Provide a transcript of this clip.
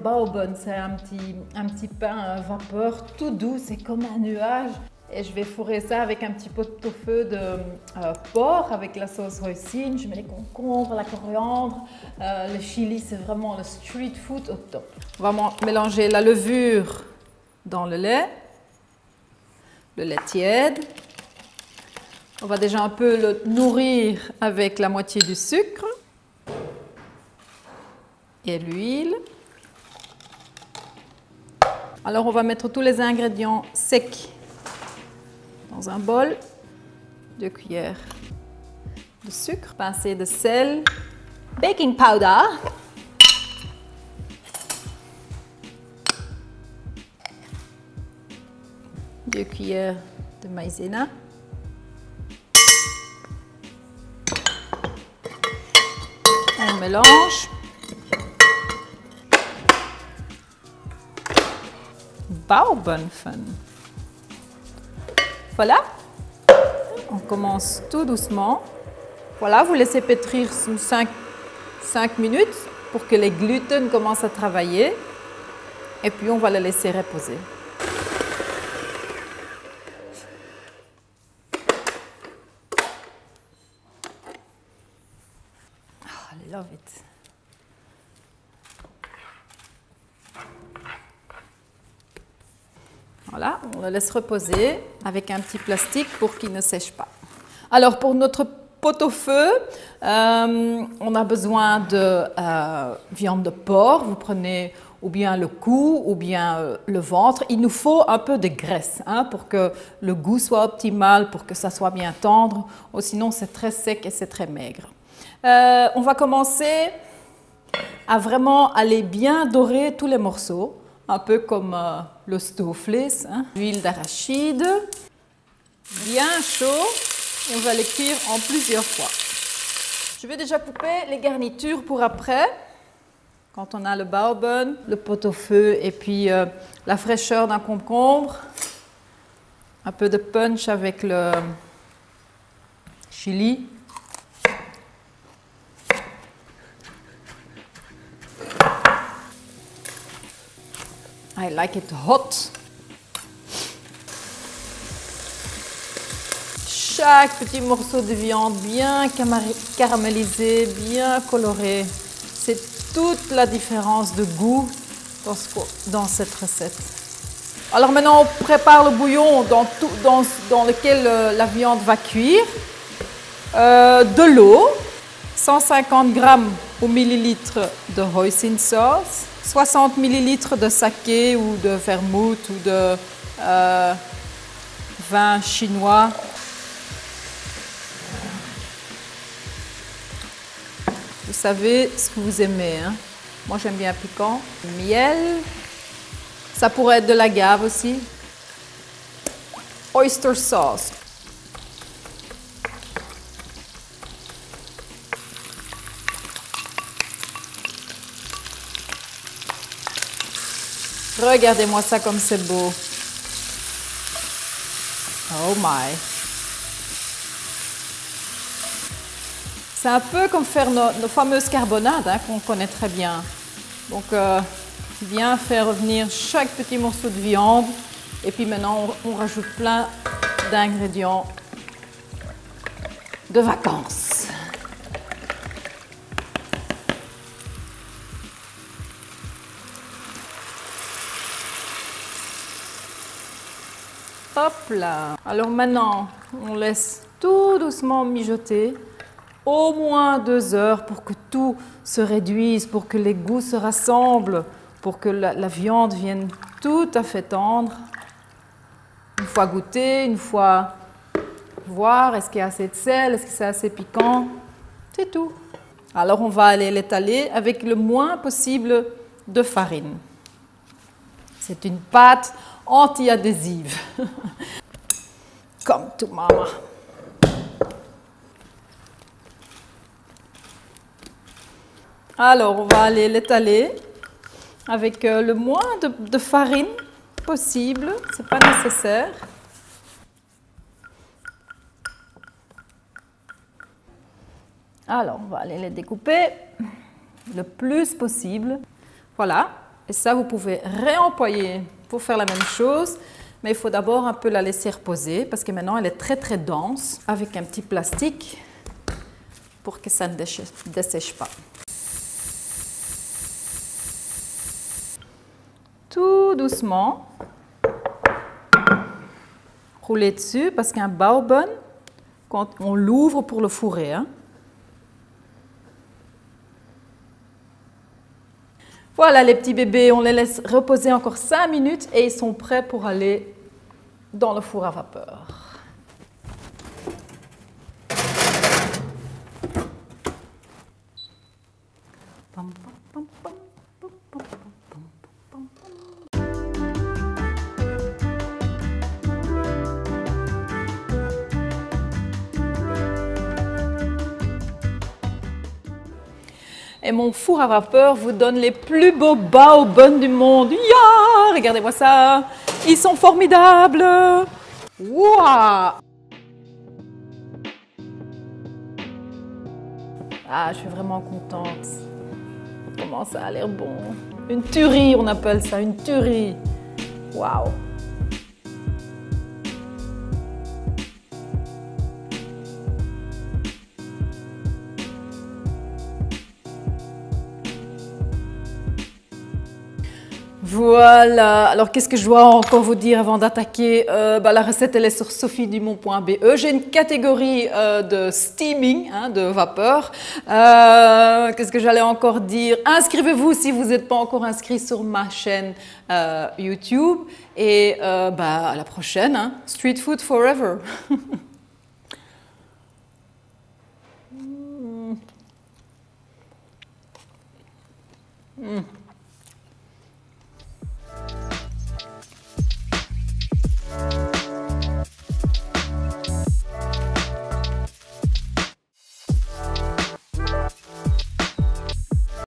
bao bun, c'est un petit pain à vapeur tout doux, c'est comme un nuage. Et je vais fourrer ça avec un petit pot de tofu de porc avec la sauce hoisin. Je mets les concombres, la coriandre, le chili, c'est vraiment le street food au top. On va mélanger la levure dans le lait tiède. On va déjà un peu le nourrir avec la moitié du sucre et l'huile. Alors on va mettre tous les ingrédients secs dans un bol, 2 cuillères de sucre, pincée de sel, baking powder, deux cuillères de maïzena, on mélange, Bauernfan. Voilà, on commence tout doucement. Voilà, vous laissez pétrir 5 minutes pour que les gluten commencent à travailler. Et puis on va le laisser reposer. Oh, I love it. Voilà, on le laisse reposer avec un petit plastique pour qu'il ne sèche pas. Alors pour notre pot-au-feu, on a besoin de viande de porc. Vous prenez ou bien le cou ou bien le ventre. Il nous faut un peu de graisse pour que le goût soit optimal, pour que ça soit bien tendre. Ou sinon c'est très sec et c'est très maigre. On va commencer à vraiment aller bien dorer tous les morceaux. Un peu comme le stoofvlees, l'huile d'arachide, bien chaud, on va les cuire en plusieurs fois. Je vais déjà couper les garnitures pour après, quand on a le bao bun, le pot-au-feu et puis la fraîcheur d'un concombre, un peu de punch avec le chili. I like it hot. Chaque petit morceau de viande bien caramélisé, bien coloré. C'est toute la différence de goût dans cette recette. Alors maintenant, on prépare le bouillon dans lequel la viande va cuire. De l'eau, 150 g au millilitre de hoisin sauce. 60 ml de saké ou de vermouth ou de vin chinois. Vous savez ce que vous aimez. Moi, j'aime bien piquant. Miel. Ça pourrait être de l'agave aussi. Oyster sauce. Regardez-moi ça comme c'est beau. Oh my. C'est un peu comme faire nos fameuses carbonades qu'on connaît très bien. Donc, bien faire revenir chaque petit morceau de viande. Et puis maintenant, on rajoute plein d'ingrédients de vacances. Hop là. Alors maintenant, on laisse tout doucement mijoter, au moins 2 heures pour que tout se réduise, pour que les goûts se rassemblent, pour que la viande vienne tout à fait tendre. Une fois goûter, une fois voir est-ce qu'il y a assez de sel, est-ce que c'est assez piquant, c'est tout. Alors on va aller l'étaler avec le moins possible de farine. C'est une pâte anti-adhésive, comme tout maman. Alors, on va aller l'étaler avec le moins de farine possible, c'est pas nécessaire. Alors, on va aller les découper le plus possible. Voilà, Et ça, vous pouvez réemployer pour faire la même chose. Mais il faut d'abord un peu la laisser reposer parce que maintenant, elle est très très dense avec un petit plastique pour que ça ne dessèche pas. Tout doucement, roulez dessus parce qu'un baobun, quand on l'ouvre pour le fourrer. Hein. Voilà les petits bébés, on les laisse reposer encore 5 minutes et ils sont prêts pour aller dans le four à vapeur. Et mon four à vapeur vous donne les plus beaux baobans du monde. Yeah! Regardez-moi ça. Ils sont formidables. Waouh! Ah, je suis vraiment contente. Comment ça a l'air bon. Une tuerie, on appelle ça, une tuerie. Waouh! Voilà, alors qu'est-ce que je dois encore vous dire avant d'attaquer? La recette elle est sur sophiedumont.be. J'ai une catégorie de steaming, hein, de vapeur. Qu'est-ce que j'allais encore dire? Inscrivez-vous si vous n'êtes pas encore inscrit sur ma chaîne YouTube. Et à la prochaine, hein. Street food forever.